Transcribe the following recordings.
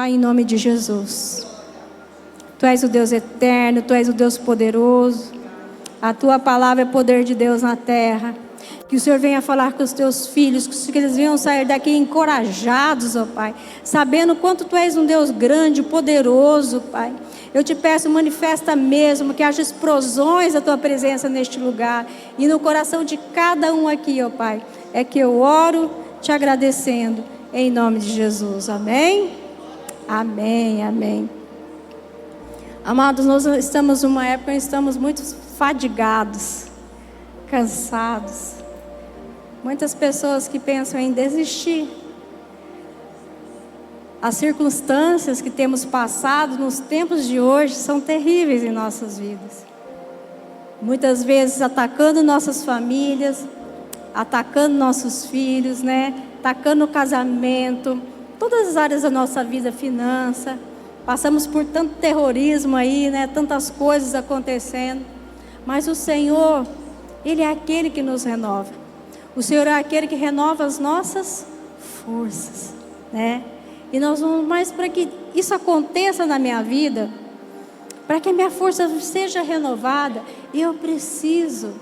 Pai, em nome de Jesus. Tu és o Deus eterno, Tu és o Deus poderoso. A Tua palavra é poder de Deus na terra. Que o Senhor venha falar com os Teus filhos, que eles venham sair daqui encorajados, ó Pai, sabendo quanto Tu és um Deus grande, poderoso, Pai. Eu te peço, manifesta mesmo, que haja explosões da Tua presença neste lugar e no coração de cada um aqui, ó Pai. É que eu oro te agradecendo, em nome de Jesus. Amém? Amém, amém. Amados, nós estamos numa época em que estamos muito fadigados, cansados. Muitas pessoas que pensam em desistir. As circunstâncias que temos passado nos tempos de hoje são terríveis em nossas vidas. Muitas vezes atacando nossas famílias, atacando nossos filhos, né? Atacando o casamento, todas as áreas da nossa vida, finança. Passamos por tanto terrorismo aí, né? Tantas coisas acontecendo. Mas o Senhor, Ele é aquele que nos renova. O Senhor é aquele que renova as nossas forças, né? E nós vamos, mas para que isso aconteça na minha vida, para que a minha força seja renovada, eu preciso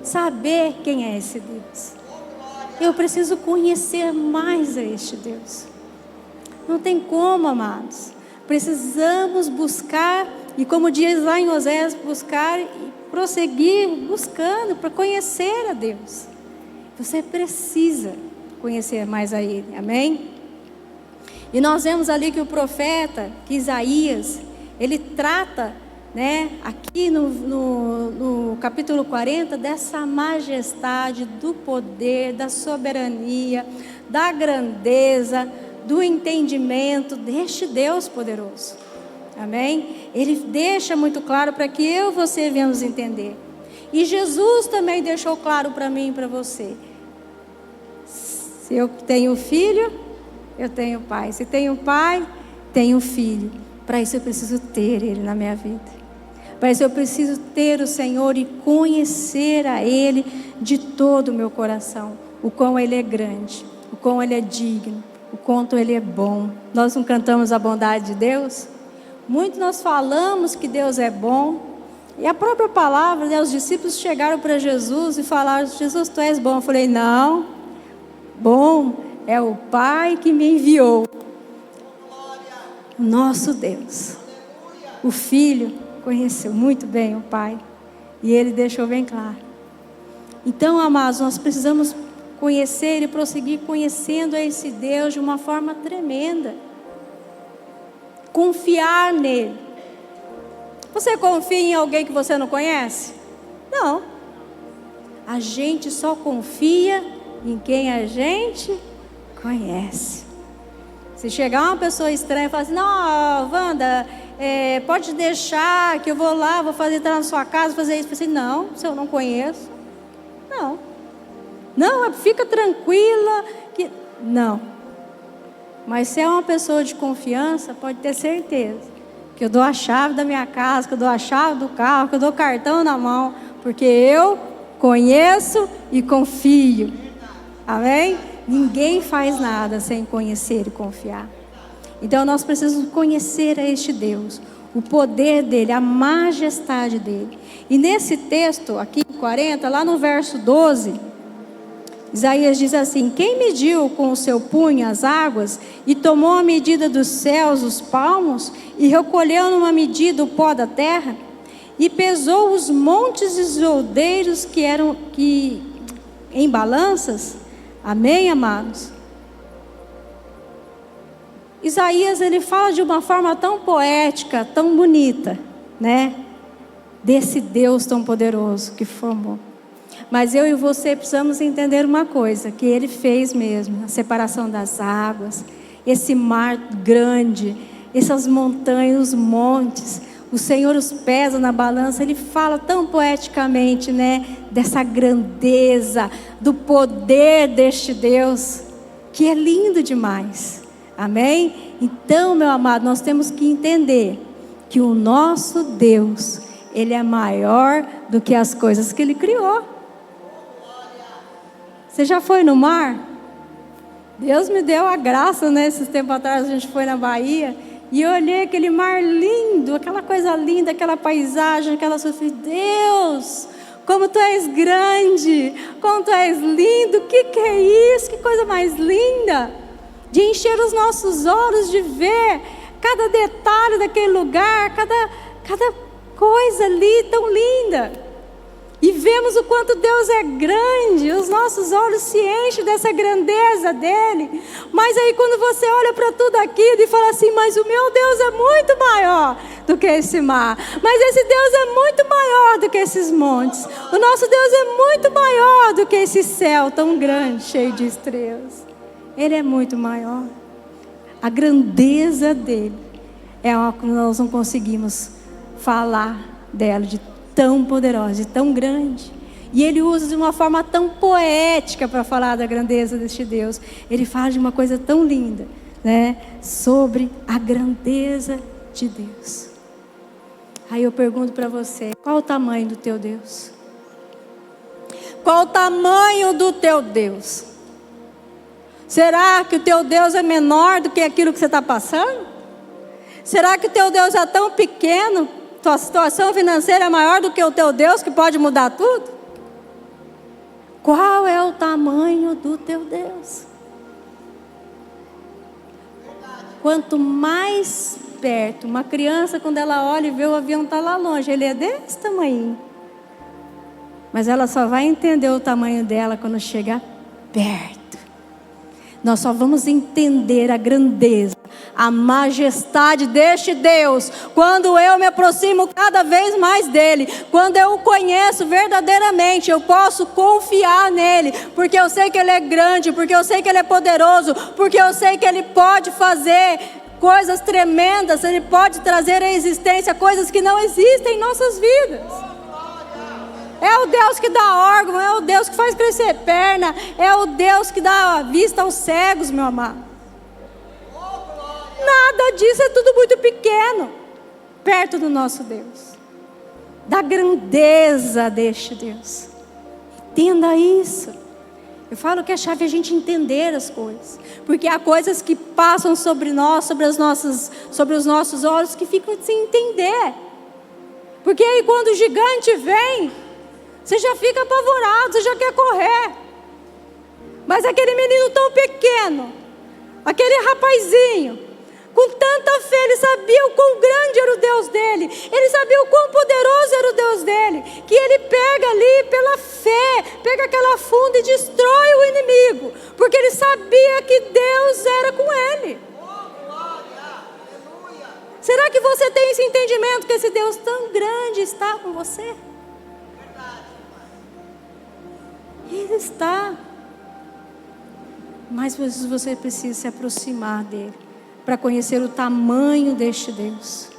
saber quem é esse Deus. Eu preciso conhecer mais a este Deus. Não tem como, amados. Precisamos buscar, e como diz lá em Oséias, buscar e prosseguir buscando para conhecer a Deus. Você precisa conhecer mais a Ele, amém? E nós vemos ali que o profeta, que Isaías, ele trata, né, aqui no capítulo 40, dessa majestade, do poder, da soberania, da grandeza, do entendimento deste Deus poderoso, amém? Ele deixa muito claro para que eu e você venhamos entender. E Jesus também deixou claro para mim e para você. Se eu tenho filho, eu tenho pai. Se tenho pai, tenho filho. Para isso eu preciso ter Ele na minha vida. Para isso eu preciso ter o Senhor e conhecer a Ele de todo o meu coração. O quão Ele é grande, o quão Ele é digno, o quanto Ele é bom. Nós não cantamos a bondade de Deus? Muito nós falamos que Deus é bom. E a própria palavra, né, os discípulos chegaram para Jesus e falaram: Jesus, Tu és bom. Eu falei: não, bom é o Pai que me enviou. O nosso Deus. O Filho conheceu muito bem o Pai. E Ele deixou bem claro. Então, amados, nós precisamos conhecer e prosseguir conhecendo esse Deus de uma forma tremenda. Confiar nele. Você confia em alguém que você não conhece? Não. A gente só confia em quem a gente conhece. Se chegar uma pessoa estranha e falar assim: não, Wanda, pode deixar que eu vou lá, vou fazer, entrar na sua casa, fazer isso. Eu falei assim: não, se eu não conheço. Não. Não, fica tranquila. Não. Mas se é uma pessoa de confiança, pode ter certeza que eu dou a chave da minha casa, que eu dou a chave do carro, que eu dou o cartão na mão, porque eu conheço e confio. Amém? Ninguém faz nada sem conhecer e confiar. Então nós precisamos conhecer a este Deus, o poder dele, a majestade dele. E nesse texto aqui, 40, lá no verso 12, Isaías diz assim: quem mediu com o seu punho as águas e tomou a medida dos céus, os palmos, e recolheu numa medida o pó da terra, e pesou os montes e os aldeiros que em balanças? Amém, amados? Isaías, ele fala de uma forma tão poética, tão bonita, né? Desse Deus tão poderoso que formou. Mas eu e você precisamos entender uma coisa, que Ele fez mesmo, a separação das águas, esse mar grande, essas montanhas, os montes. O Senhor os pesa na balança. Ele fala tão poeticamente, né, dessa grandeza, do poder deste Deus, que é lindo demais. Amém? Então, meu amado, nós temos que entender que o nosso Deus, Ele é maior do que as coisas que Ele criou. Você já foi no mar? Deus me deu a graça, né? Esses tempos atrás a gente foi na Bahia e eu olhei aquele mar lindo, aquela coisa linda, aquela paisagem, aquela coisa. Deus, como tu és grande, como tu és lindo, o que é isso? Que coisa mais linda! De encher os nossos olhos, de ver cada detalhe daquele lugar, cada coisa ali tão linda. E vemos o quanto Deus é grande, os nossos olhos se enchem dessa grandeza dEle. Mas aí quando você olha para tudo aquilo e fala assim, mas o meu Deus é muito maior do que esse mar. Mas esse Deus é muito maior do que esses montes. O nosso Deus é muito maior do que esse céu tão grande, cheio de estrelas. Ele é muito maior. A grandeza dEle é algo que nós não conseguimos falar dela, de tão poderosa e tão grande. E ele usa de uma forma tão poética para falar da grandeza deste Deus. Ele fala de uma coisa tão linda, né? Sobre a grandeza de Deus. Aí eu pergunto para você, qual o tamanho do teu Deus? Qual o tamanho do teu Deus? Será que o teu Deus é menor do que aquilo que você está passando? Será que o teu Deus é tão pequeno? Tua situação financeira é maior do que o teu Deus que pode mudar tudo? Qual é o tamanho do teu Deus? Quanto mais perto, uma criança quando ela olha e vê o avião está lá longe, ele é desse tamanho. Mas ela só vai entender o tamanho dela quando chegar perto. Nós só vamos entender a grandeza, a majestade deste Deus quando eu me aproximo cada vez mais dele. Quando eu o conheço verdadeiramente, eu posso confiar nele, porque eu sei que ele é grande, porque eu sei que ele é poderoso, porque eu sei que ele pode fazer coisas tremendas, ele pode trazer à existência coisas que não existem em nossas vidas. É o Deus que dá órgão, é o Deus que faz crescer perna, é o Deus que dá vista aos cegos, meu amado. Nada disso, é tudo muito pequeno perto do nosso Deus, da grandeza deste Deus. Entenda isso. Eu falo que a chave é a gente entender as coisas, porque há coisas que passam sobre nós, sobre os nossos olhos, que ficam sem entender. Porque aí quando o gigante vem, você já fica apavorado, você já quer correr. Mas aquele menino tão pequeno, aquele rapazinho, com tanta fé, ele sabia o quão grande era o Deus dele. Ele sabia o quão poderoso era o Deus dele. Que ele pega ali pela fé, pega aquela funda e destrói o inimigo. Porque ele sabia que Deus era com ele. Será que você tem esse entendimento que esse Deus tão grande está com você? Ele está. Mas você precisa se aproximar dele para conhecer o tamanho deste Deus.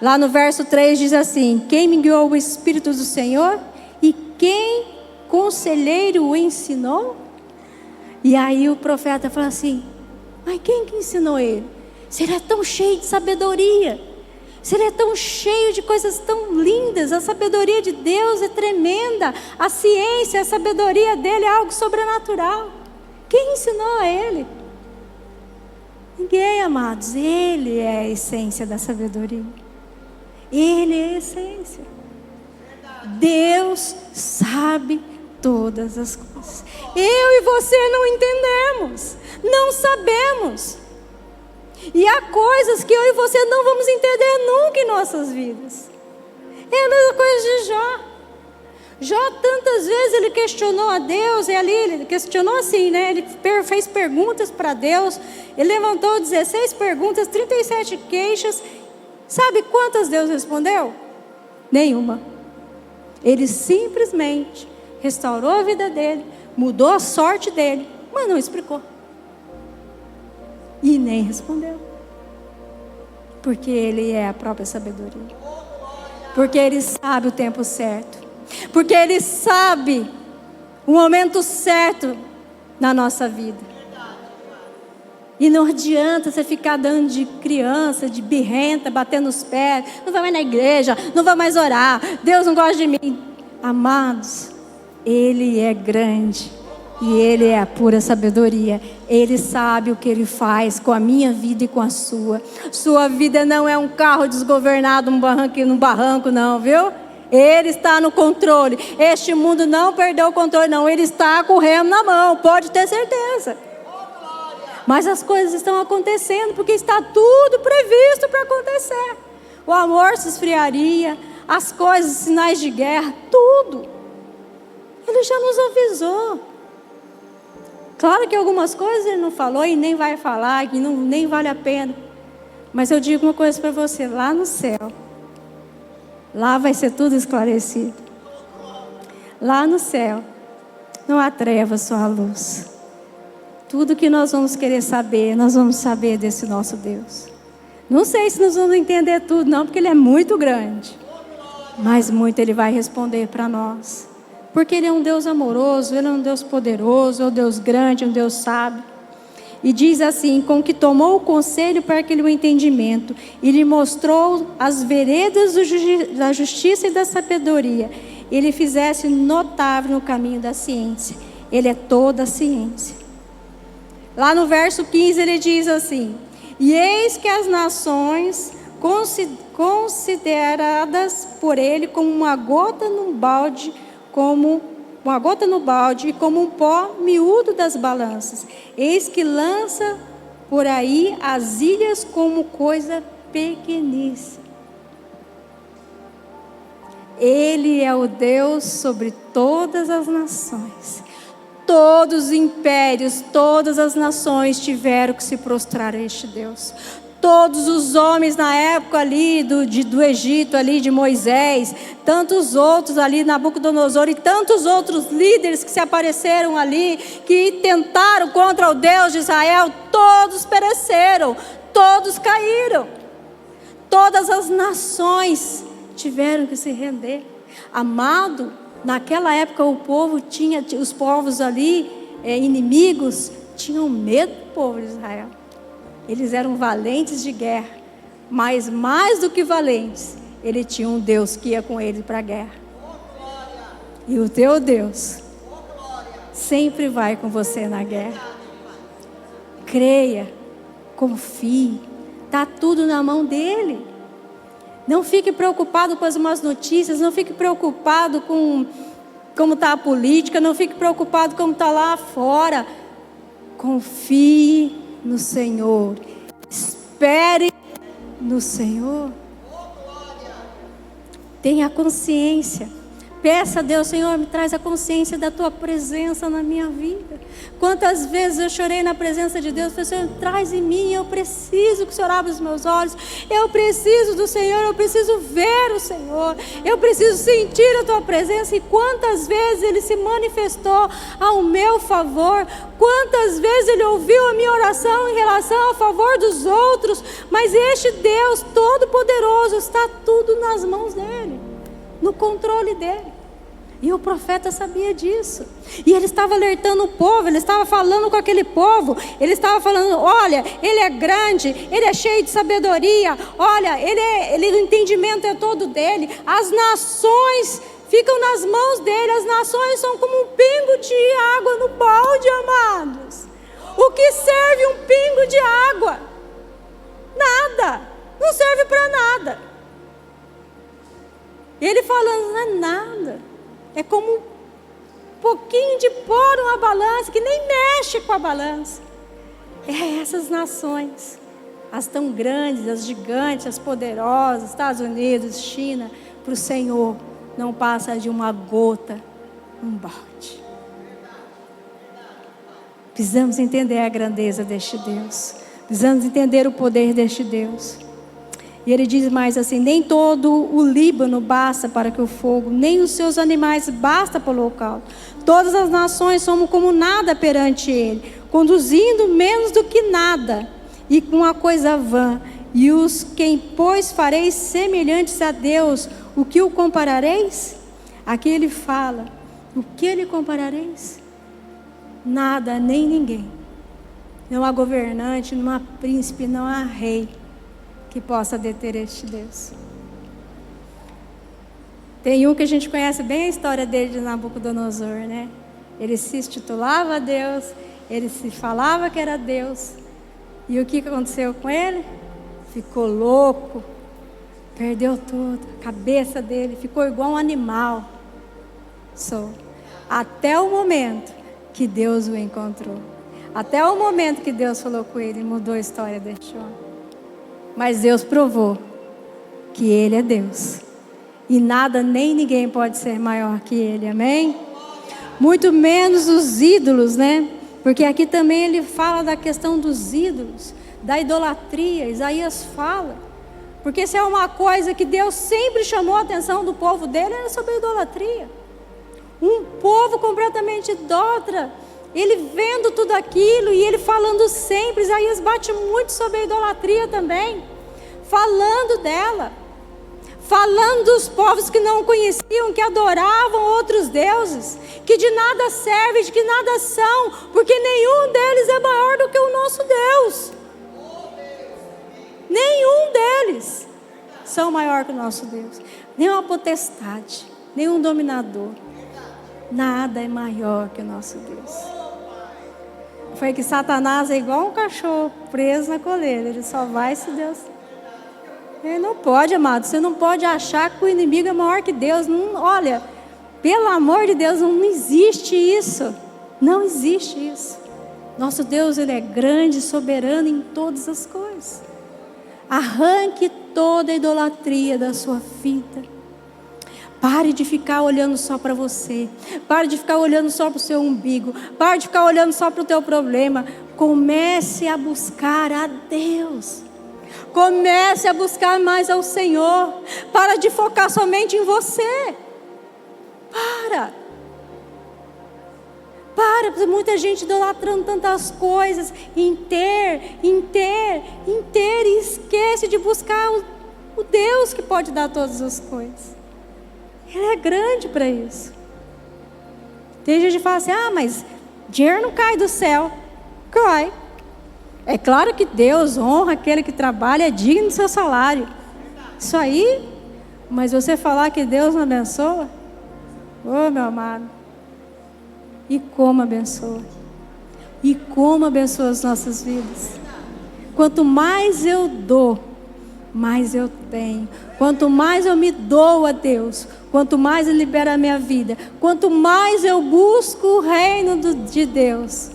Lá no verso 3 diz assim: quem me guiou o Espírito do Senhor e quem conselheiro o ensinou? E aí o profeta fala assim: mas quem que ensinou ele? Se ele é tão cheio de sabedoria, se ele é tão cheio de coisas tão lindas, a sabedoria de Deus é tremenda, a ciência, a sabedoria dele é algo sobrenatural. Quem ensinou a ele? Ninguém, amados. Ele é a essência da sabedoria. Ele é a essência. Deus sabe todas as coisas. Eu e você não entendemos, não sabemos. E há coisas que eu e você não vamos entender nunca em nossas vidas. É a mesma coisa de Jó. Jó tantas vezes ele questionou a Deus, e ali ele questionou assim, né? Ele fez perguntas para Deus, ele levantou 16 perguntas, 37 queixas. Sabe quantas Deus respondeu? Nenhuma. Ele simplesmente restaurou a vida dele, mudou a sorte dele, mas não explicou. E nem respondeu. Porque ele é a própria sabedoria. Porque ele sabe o tempo certo. Porque ele sabe o momento certo na nossa vida. E não adianta você ficar dando de criança, de birrenta, batendo os pés. Não vai mais na igreja, não vai mais orar. Deus não gosta de mim. Amados, ele é grande. E Ele é a pura sabedoria. Ele sabe o que Ele faz com a minha vida e com a sua. Sua vida não é um carro desgovernado num barranco não, viu? Ele está no controle. Este mundo não perdeu o controle não. Ele está com o remo na mão, pode ter certeza. Mas as coisas estão acontecendo porque está tudo previsto para acontecer. O amor se esfriaria, as coisas, sinais de guerra, tudo. Ele já nos avisou. Claro que algumas coisas Ele não falou e nem vai falar, que nem vale a pena. Mas eu digo uma coisa para você, lá no céu, lá vai ser tudo esclarecido. Lá no céu, não há trevas, só há luz. Tudo que nós vamos querer saber, nós vamos saber desse nosso Deus. Não sei se nós vamos entender tudo não, porque Ele é muito grande. Mas muito Ele vai responder para nós. Porque Ele é um Deus amoroso, Ele é um Deus poderoso, é um Deus grande, é um Deus sábio. E diz assim, com que tomou o conselho para aquele o entendimento, e lhe mostrou as veredas da justiça e da sabedoria. Ele fizesse notável no caminho da ciência. Ele é toda a ciência. Lá no verso 15 ele diz assim, e eis que as nações consideradas por Ele como uma gota no balde, e como um pó miúdo das balanças. Eis que lança por aí as ilhas como coisa pequeníssima. Ele é o Deus sobre todas as nações. Todos os impérios, todas as nações tiveram que se prostrar a este Deus. Todos os homens na época ali do Egito, ali de Moisés, tantos outros ali, Nabucodonosor e tantos outros líderes que se apareceram ali, que tentaram contra o Deus de Israel, todos pereceram, todos caíram. Todas as nações tiveram que se render. Amado, naquela época os povos ali, inimigos, tinham medo do povo de Israel. Eles eram valentes de guerra, mas mais do que valentes, ele tinha um Deus que ia com ele para a guerra. E o teu Deus sempre vai com você na guerra. Creia, confie, está tudo na mão dele. Não fique preocupado com as más notícias, não fique preocupado com como está a política, não fique preocupado como está lá fora. Confie no Senhor, espere no Senhor, tenha consciência, peça a Deus, Senhor, me traz a consciência da tua presença na minha vida. Quantas vezes eu chorei na presença de Deus, falei, Senhor, traz em mim, eu preciso que o Senhor abra os meus olhos, eu preciso do Senhor, eu preciso ver o Senhor, eu preciso sentir a tua presença. E quantas vezes Ele se manifestou ao meu favor, quantas vezes Ele ouviu a minha oração em relação a favor dos outros, mas este Deus Todo-Poderoso está tudo nas mãos dEle, no controle dEle. E o profeta sabia disso. E ele estava alertando o povo, ele estava falando com aquele povo, ele estava falando, olha, Ele é grande, Ele é cheio de sabedoria, olha, o entendimento é todo dEle, as nações ficam nas mãos dEle, as nações são como um pingo de água no balde, amados. O que serve um pingo de água? Nada, não serve para nada. Ele falando, não é nada. É como um pouquinho de pó numa balança, que nem mexe com a balança. É essas nações, as tão grandes, as gigantes, as poderosas, Estados Unidos, China, para o Senhor, não passa de uma gota, um balde. Precisamos entender a grandeza deste Deus. Precisamos entender o poder deste Deus. E ele diz mais assim, nem todo o Líbano basta para que o fogo, nem os seus animais basta para o local. Todas as nações somos como nada perante ele, conduzindo menos do que nada, e com a coisa vã. E os quem, pois, fareis semelhantes a Deus, o que o comparareis? Aqui ele fala, o que ele comparareis? Nada, nem ninguém. Não há governante, não há príncipe, não há rei que possa deter este Deus. Tem um que a gente conhece bem a história dele, de Nabucodonosor, né? Ele se intitulava Deus, ele se falava que era Deus. E o que aconteceu com ele? Ficou louco, perdeu tudo, a cabeça dele ficou igual um animal. Até o momento que Deus o encontrou. Até o momento que Deus falou com ele, mudou a história deste homem. Mas Deus provou que ele é Deus. E nada nem ninguém pode ser maior que ele, amém? Muito menos os ídolos, né? Porque aqui também ele fala da questão dos ídolos, da idolatria. Isaías fala. Porque se é uma coisa que Deus sempre chamou a atenção do povo dele, era sobre a idolatria. Um povo completamente idólatra. Ele vendo tudo aquilo e ele falando sempre. Isaías bate muito sobre a idolatria também. Falando dela. Falando dos povos que não conheciam, que adoravam outros deuses, que de nada servem, de que nada são, porque nenhum deles é maior do que o nosso Deus. Nenhum deles são maior que o nosso Deus. Nenhuma potestade, nenhum dominador. Nada é maior que o nosso Deus. Foi que Satanás é igual um cachorro preso na coleira. Ele só vai se Deus... Ele não pode, amado. Você não pode achar que o inimigo é maior que Deus. Não, olha, pelo amor de Deus, não existe isso. Não existe isso. Nosso Deus, Ele é grande, soberano em todas as coisas. Arranque toda a idolatria da sua vida. Pare de ficar olhando só para você. Pare de ficar olhando só para o seu umbigo. Pare de ficar olhando só para o teu problema. Comece a buscar a Deus. Comece a buscar mais ao Senhor. Para de focar somente em você. Para, muita gente idolatrando tantas coisas, em ter, e esquece de buscar o Deus que pode dar todas as coisas. Ele é grande para isso. Tem gente que fala assim, mas dinheiro não cai do céu. Cai. É claro que Deus honra aquele que trabalha, é digno do seu salário. Isso aí, mas você falar que Deus não abençoa? Ô, meu amado. E como abençoa? E como abençoa as nossas vidas? Quanto mais eu dou, mais eu tenho. Quanto mais eu me dou a Deus, quanto mais Ele libera a minha vida, quanto mais eu busco o reino de Deus,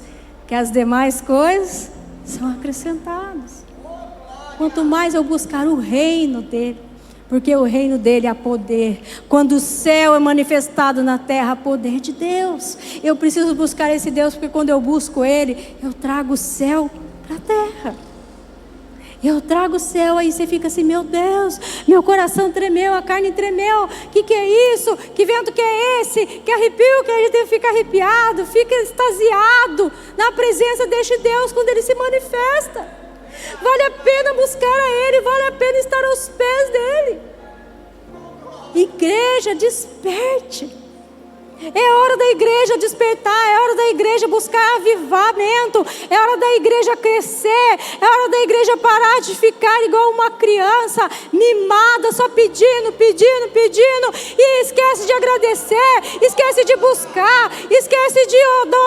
que as demais coisas são acrescentadas. Quanto mais eu buscar o reino dEle, porque o reino dEle há poder. Quando o céu é manifestado na terra, há poder de Deus. Eu preciso buscar esse Deus, porque quando eu busco Ele, eu trago o céu para a terra. Eu trago o céu, aí você fica assim, meu Deus, meu coração tremeu, a carne tremeu, que é isso? Que vento que é esse? Que arrepio que a gente fica arrepiado, fica extasiado na presença deste Deus quando Ele se manifesta. Vale a pena buscar a Ele, vale a pena estar aos pés dEle. Igreja, desperte. É hora da igreja despertar, é hora da igreja buscar avivamento, é hora da igreja crescer, é hora da igreja parar de ficar igual uma criança mimada, só pedindo, e esquece de agradecer, esquece de buscar, esquece de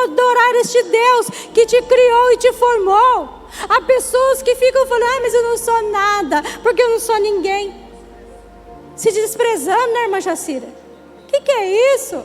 adorar este Deus que te criou e te formou. Há pessoas que ficam falando, mas eu não sou nada, porque eu não sou ninguém, se desprezando, né, irmã Jacira? Que é isso?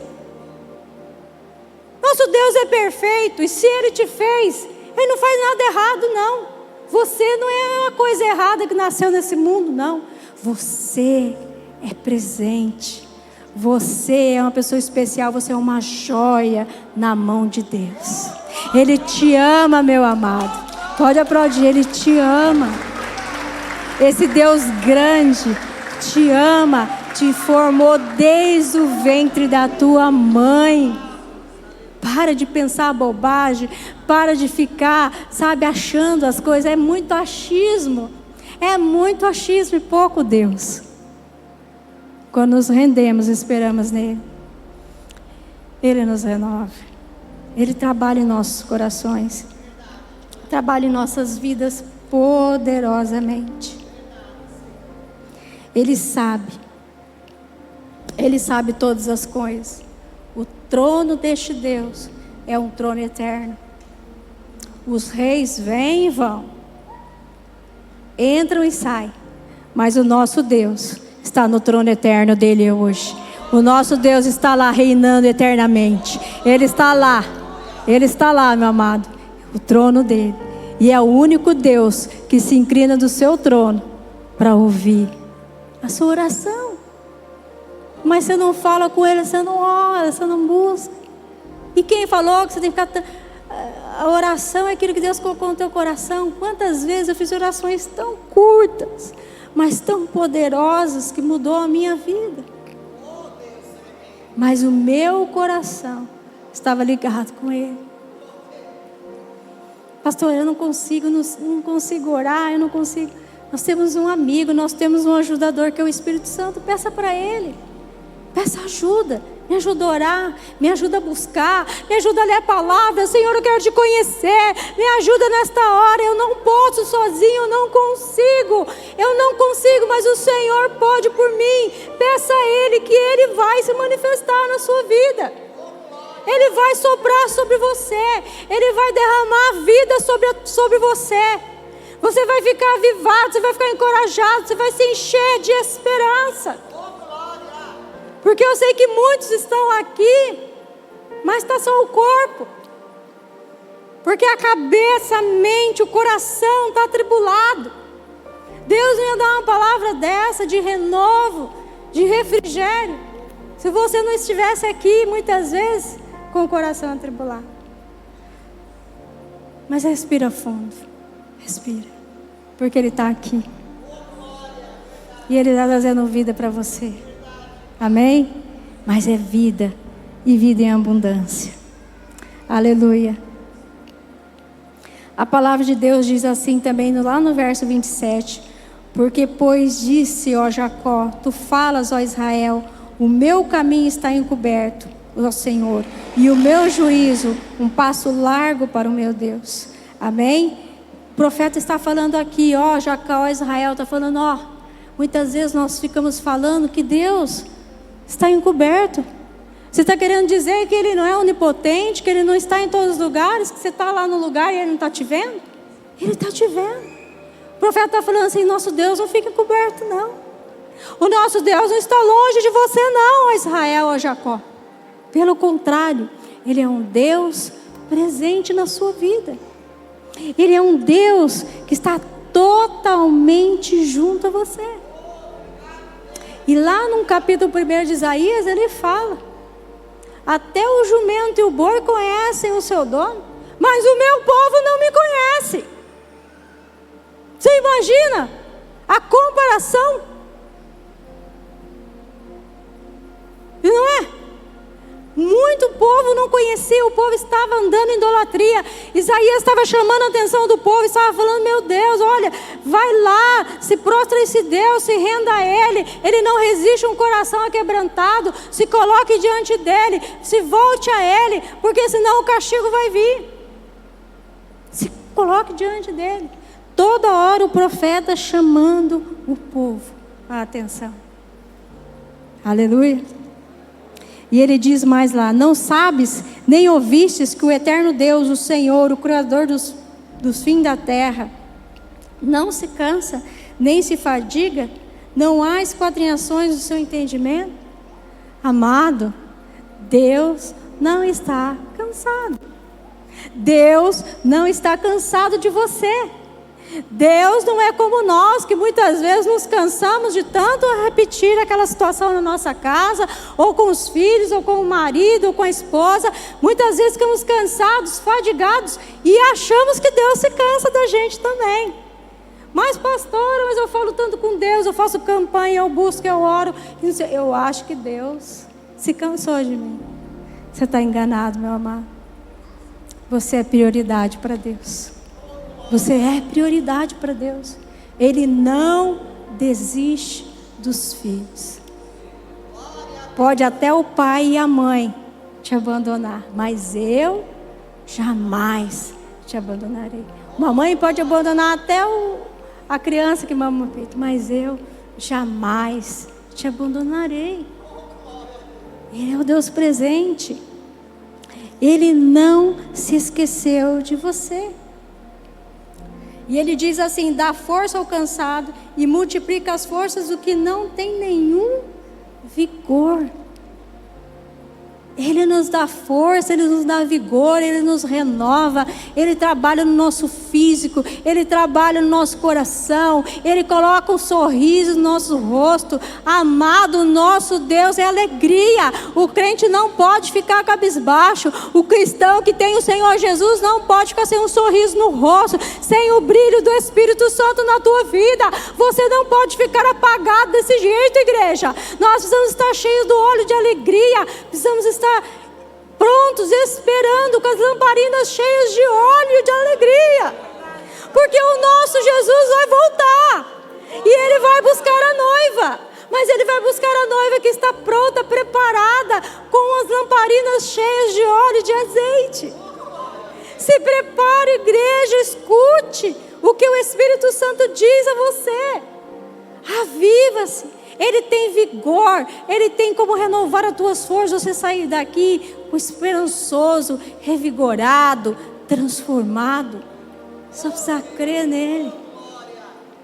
Nosso Deus é perfeito, e se Ele te fez, Ele não faz nada errado, não. Você não é uma coisa errada que nasceu nesse mundo, não. Você é presente. Você é uma pessoa especial, você é uma joia na mão de Deus. Ele te ama, meu amado. Pode aplaudir, Ele te ama. Esse Deus grande te ama, te formou desde o ventre da tua mãe. Para de pensar bobagem, para de ficar, achando as coisas. É muito achismo e pouco Deus. Quando nos rendemos, esperamos nele, Ele nos renova. Ele trabalha em nossos corações, trabalha em nossas vidas poderosamente. Ele sabe todas as coisas. O trono deste Deus é um trono eterno. Os reis vêm e vão, entram e saem, mas o nosso Deus está no trono eterno dele hoje. O nosso Deus está lá reinando eternamente. Ele está lá, meu amado, o trono dele. E é o único Deus que se inclina do seu trono para ouvir a sua oração. Mas você não fala com ele, você não ora, você não busca. E quem falou que você tem que ficar... A oração é aquilo que Deus colocou no teu coração. Quantas vezes eu fiz orações tão curtas, mas tão poderosas, que mudou a minha vida. Mas o meu coração estava ligado com Ele. Pastor, eu não consigo orar, eu não consigo. Nós temos um amigo, nós temos um ajudador que é o Espírito Santo. Peça para Ele, peça ajuda. Me ajuda a orar, me ajuda a buscar, me ajuda a ler a palavra. Senhor, eu quero te conhecer, me ajuda nesta hora. Eu não posso sozinho, eu não consigo, mas o Senhor pode por mim. Peça a Ele que Ele vai se manifestar na sua vida. Ele vai soprar sobre você, Ele vai derramar vida sobre você. Você vai ficar avivado, você vai ficar encorajado, você vai se encher de esperança. Porque eu sei que muitos estão aqui, mas está só o corpo. Porque a cabeça, a mente, o coração está atribulado. Deus ia dar uma palavra dessa de renovo, de refrigério, se você não estivesse aqui muitas vezes com o coração atribulado. Mas respira fundo, respira, porque Ele está aqui. E Ele está trazendo vida para você. Amém? Mas é vida, e vida em abundância. Aleluia. A palavra de Deus diz assim também, lá no verso 27. Porque pois disse, ó Jacó, tu falas, ó Israel, o meu caminho está encoberto, ó Senhor, e o meu juízo, um passo largo para o meu Deus. Amém? O profeta está falando aqui, ó Jacó, ó Israel, está falando, ó, muitas vezes nós ficamos falando que Deus está encoberto. Você está querendo dizer que Ele não é onipotente, que Ele não está em todos os lugares, que você está lá no lugar e Ele não está te vendo? Ele está te vendo. O profeta está falando assim, nosso Deus não fica encoberto não. O nosso Deus não está longe de você não, ó Israel, ó Jacó. Pelo contrário, Ele é um Deus presente na sua vida. Ele é um Deus que está totalmente junto a você. E lá no capítulo 1 de Isaías, ele fala: até o jumento e o boi conhecem o seu dono, mas o meu povo não me conhece. Você imagina a comparação? E não é? Muito povo não conhecia, o povo estava andando em idolatria. Isaías estava chamando a atenção do povo, estava falando, meu Deus, olha, vai lá, se prostra a esse Deus, se renda a Ele. Ele não resiste a um coração aquebrantado. Se coloque diante dEle, se volte a Ele, porque senão o castigo vai vir. Se coloque diante dEle. Toda hora o profeta chamando o povo à atenção. Aleluia. E ele diz mais lá, não sabes, nem ouvistes que o eterno Deus, o Senhor, o Criador dos fins da terra, não se cansa, nem se fadiga, não há esquadrinhações do seu entendimento? Amado, Deus não está cansado. Deus não está cansado de você. Deus não é como nós, que muitas vezes nos cansamos de tanto repetir aquela situação na nossa casa, ou com os filhos, ou com o marido, ou com a esposa. Muitas vezes ficamos cansados, fadigados, e achamos que Deus se cansa da gente também. Mas pastora, mas eu falo tanto com Deus, eu faço campanha, eu busco, eu oro. Eu acho que Deus se cansou de mim. Você está enganado, meu amado. Você é prioridade para Deus. Você é prioridade para Deus. Ele não desiste dos filhos. Pode até o pai e a mãe te abandonar, mas eu jamais te abandonarei. Uma mãe pode abandonar até a criança que mama no peito, mas eu jamais te abandonarei. Ele é o Deus presente. Ele não se esqueceu de você. E ele diz assim: dá força ao cansado e multiplica as forças do que não tem nenhum vigor. Ele nos dá força, Ele nos dá vigor, Ele nos renova, Ele trabalha no nosso físico, Ele trabalha no nosso coração, Ele coloca um sorriso no nosso rosto. Amado, nosso Deus é alegria. O crente não pode ficar cabisbaixo. O cristão que tem o Senhor Jesus não pode ficar sem um sorriso no rosto, sem o brilho do Espírito Santo na tua vida. Você não pode ficar apagado desse jeito, igreja. Nós precisamos estar cheios do óleo de alegria, precisamos estar prontos, esperando, com as lamparinas cheias de óleo de alegria, porque o nosso Jesus vai voltar, e Ele vai buscar a noiva, mas Ele vai buscar a noiva que está pronta, preparada, com as lamparinas cheias de óleo e de azeite. Se prepare, igreja, escute o que o Espírito Santo diz a você. Aviva-se. Ele tem vigor, Ele tem como renovar as tuas forças. Você sair daqui esperançoso, revigorado, transformado. Só precisa crer nele.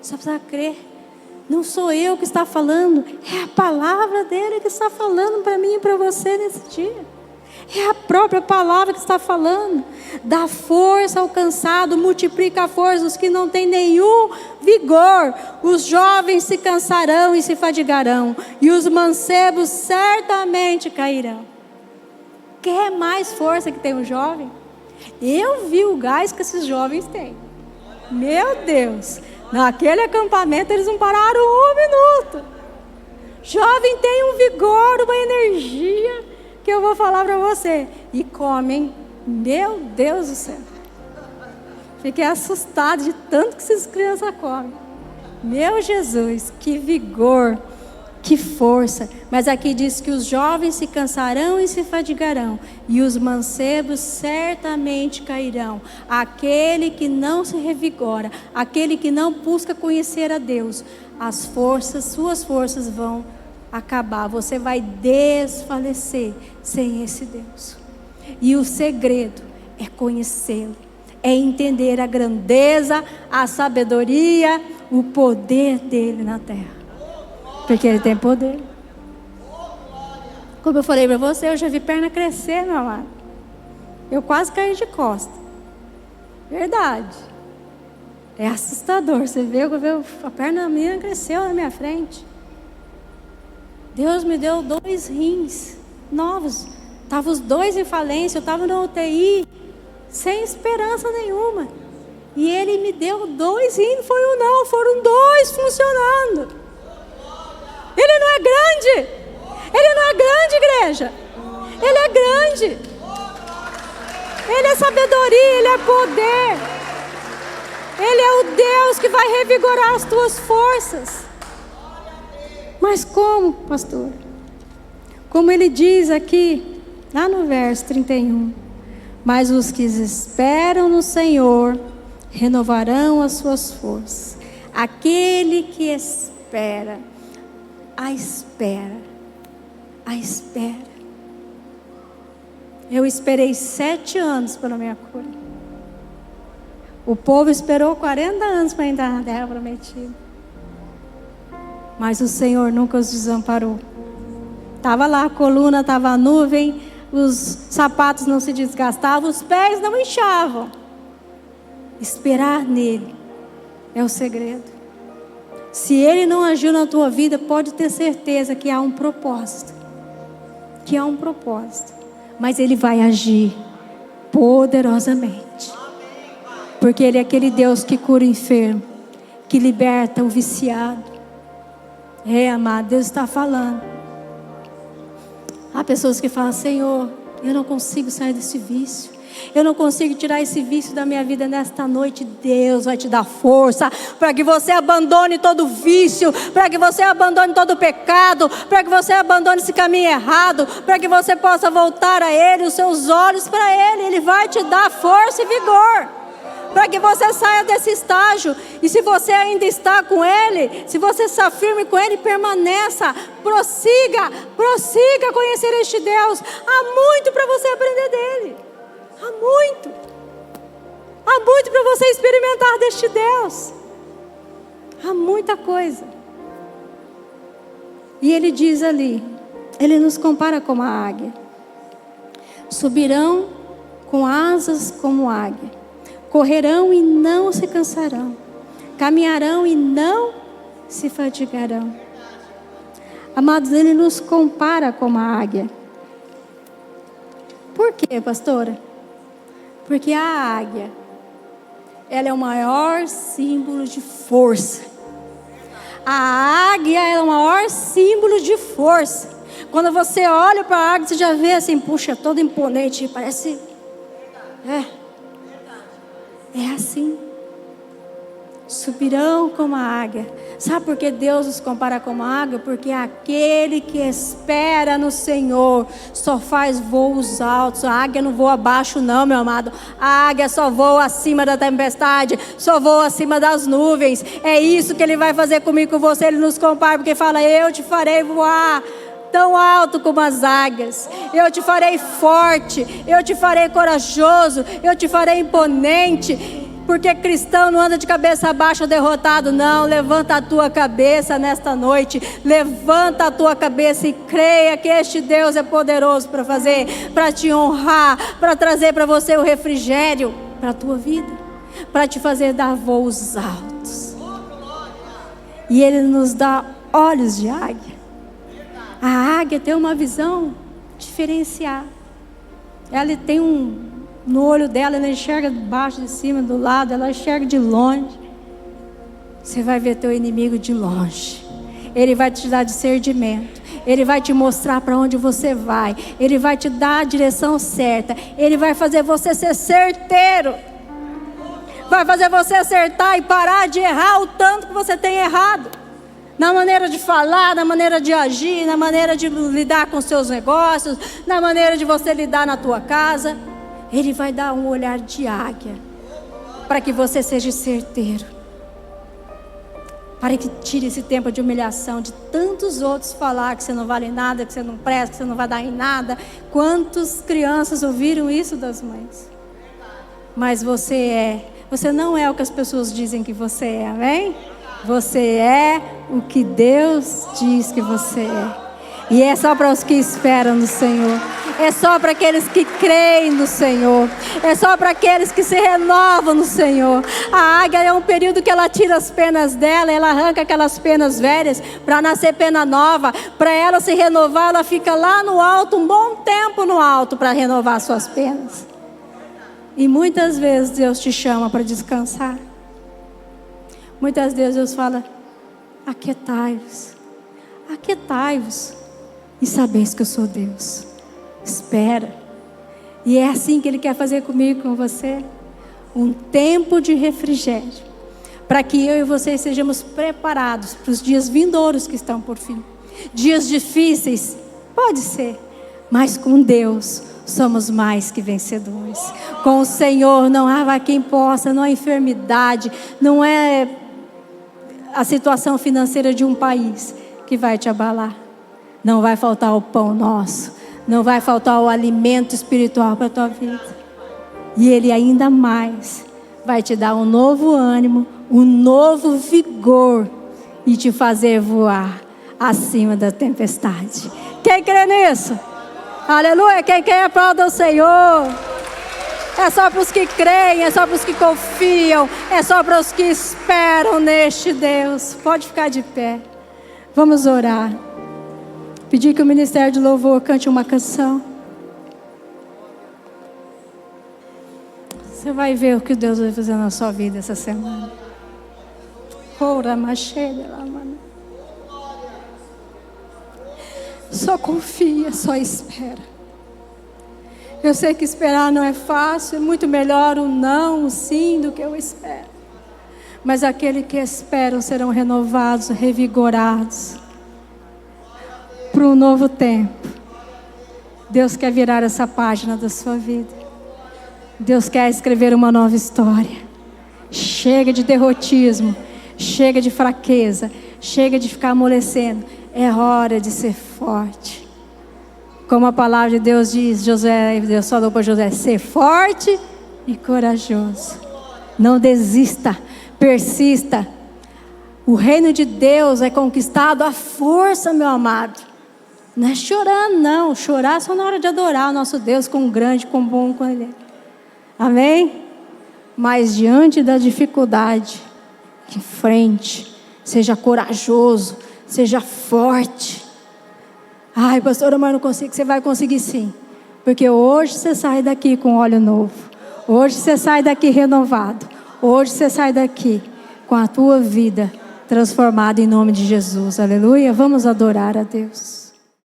Só precisa crer. Não sou eu que está falando, é a palavra dele que está falando para mim e para você nesse dia. É a própria palavra que está falando. Dá força ao cansado, multiplica a força dos que não têm nenhum vigor. Os jovens se cansarão e se fadigarão, e os mancebos certamente cairão. Quer mais força que tem o jovem? Eu vi o gás que esses jovens têm. Meu Deus, naquele acampamento eles não pararam um minuto. Jovem tem um vigor, uma energia, que eu vou falar para você. E comem, meu Deus do céu. Fiquei assustado de tanto que essas crianças comem. Meu Jesus, que vigor, que força. Mas aqui diz que os jovens se cansarão e se fadigarão, e os mancebos certamente cairão. Aquele que não se revigora, aquele que não busca conhecer a Deus, as forças, suas forças vão acabar. Você vai desfalecer sem esse Deus. E o segredo é conhecê-lo, é entender a grandeza, a sabedoria, o poder dele na terra, porque ele tem poder. Como eu falei para você, eu já vi perna crescer, meu amado. Eu quase caí de costa. Verdade. É assustador. Você vê a perna da menina cresceu na minha frente. Deus me deu 2 rins novos. Estavam os 2 em falência. Eu estava na UTI, sem esperança nenhuma. E Ele me deu 2 rins. Não foi um não, foram 2 funcionando. Ele não é grande. Ele não é grande, igreja. Ele é grande. Ele é sabedoria, Ele é poder. Ele é o Deus que vai revigorar as tuas forças. Mas como, pastor? Como ele diz aqui, lá no verso 31. Mas os que esperam no Senhor renovarão as suas forças. Aquele que espera, a espera. Eu esperei 7 anos pela minha cura. O povo esperou 40 anos para entrar na terra prometida. Mas o Senhor nunca os desamparou. Estava lá a coluna, estava a nuvem, os sapatos não se desgastavam, os pés não inchavam. Esperar nele é o segredo. Se Ele não agiu na tua vida, pode ter certeza que há um propósito. Mas Ele vai agir poderosamente. Porque Ele é aquele Deus que cura o enfermo, que liberta o viciado. Amado, Deus está falando. Há pessoas que falam: Senhor, eu não consigo sair desse vício. Eu não consigo tirar esse vício da minha vida nesta noite. Deus vai te dar força para que você abandone todo vício, para que você abandone todo pecado, para que você abandone esse caminho errado, para que você possa voltar a Ele, os seus olhos para Ele. Ele vai te dar força e vigor para que você saia desse estágio. E se você ainda está com Ele, se você está firme com Ele, permaneça, prossiga a conhecer este Deus. Há muito para você aprender dEle. Há muito. Há muito para você experimentar deste Deus. Há muita coisa. E ele diz ali, ele nos compara como a águia. Subirão com asas como águia. Correrão e não se cansarão. Caminharão e não se fatigarão. Amados, ele nos compara como a águia. Por quê, pastora? Porque a águia, ela é o maior símbolo de força. A águia é o maior símbolo de força. Quando você olha para a águia, você já vê assim, puxa, toda imponente, parece... É assim. Subirão como a águia. Sabe por que Deus os compara como a águia? Porque aquele que espera no Senhor só faz voos altos. A águia não voa abaixo não, meu amado. A águia só voa acima da tempestade, só voa acima das nuvens. É isso que Ele vai fazer comigo, com você. Ele nos compara porque fala, eu te farei voar tão alto como as águias. Eu te farei forte, eu te farei corajoso, eu te farei imponente. Porque cristão não anda de cabeça baixa derrotado, não. Levanta a tua cabeça nesta noite. Levanta a tua cabeça e creia que este Deus é poderoso para fazer, para te honrar, para trazer para você o refrigério para a tua vida, para te fazer dar voos altos. E Ele nos dá olhos de águia. A águia tem uma visão diferenciada. Ela tem no olho dela, ela enxerga de baixo, de cima, do lado, ela enxerga de longe. Você vai ver teu inimigo de longe. Ele vai te dar discernimento. Ele vai te mostrar para onde você vai. Ele vai te dar a direção certa. Ele vai fazer você ser certeiro. Vai fazer você acertar e parar de errar o tanto que você tem errado. Na maneira de falar, na maneira de agir, na maneira de lidar com seus negócios, na maneira de você lidar na tua casa. Ele vai dar um olhar de águia, para que você seja certeiro, para que tire esse tempo de humilhação, de tantos outros falar que você não vale nada, que você não presta, que você não vai dar em nada. Quantas crianças ouviram isso das mães? Mas você não é o que as pessoas dizem que você é, amém? Você é o que Deus diz que você é. E é só para os que esperam no Senhor. É só para aqueles que creem no Senhor. É só para aqueles que se renovam no Senhor. A águia é um período que ela tira as penas dela, ela arranca aquelas penas velhas para nascer pena nova. Para ela se renovar, ela fica lá no alto, um bom tempo no alto para renovar suas penas. E muitas vezes Deus te chama para descansar. Muitas vezes Deus fala, aquietai-vos. Aquietai-vos. E sabeis que eu sou Deus. Espera. E é assim que Ele quer fazer comigo, com você. Um tempo de refrigério. Para que eu e vocês sejamos preparados para os dias vindouros que estão por fim. Dias difíceis, pode ser. Mas com Deus somos mais que vencedores. Com o Senhor não há quem possa, não há enfermidade, não é a situação financeira de um país que vai te abalar. Não vai faltar o pão nosso. Não vai faltar o alimento espiritual para a tua vida. E Ele ainda mais vai te dar um novo ânimo, um novo vigor e te fazer voar acima da tempestade. Quem crê nisso? Aleluia. Quem quer aplauda o Senhor. É só para os que creem, é só para os que confiam, é só para os que esperam neste Deus. Pode ficar de pé. Vamos orar. Pedir que o Ministério de Louvor cante uma canção. Você vai ver o que Deus vai fazer na sua vida essa semana. Só confia, só espera. Eu sei que esperar não é fácil. É muito melhor o não, o sim do que o espero. Mas aqueles que esperam serão renovados, revigorados para um novo tempo. Deus quer virar essa página da sua vida. Deus quer escrever uma nova história. Chega de derrotismo, chega de fraqueza, chega de ficar amolecendo. É hora de ser forte. Como a palavra de Deus diz, Deus falou para José: ser forte e corajoso. Não desista, persista. O reino de Deus é conquistado à força, meu amado. Não é chorando, não. Chorar só na hora de adorar o nosso Deus, quão grande, quão bom, quão Ele é. Amém? Mas diante da dificuldade, em frente, seja corajoso, seja forte. Ai, pastora, mas eu não consigo. Você vai conseguir sim. Porque hoje você sai daqui com óleo novo. Hoje você sai daqui renovado. Hoje você sai daqui com a tua vida transformada em nome de Jesus. Aleluia. Vamos adorar a Deus.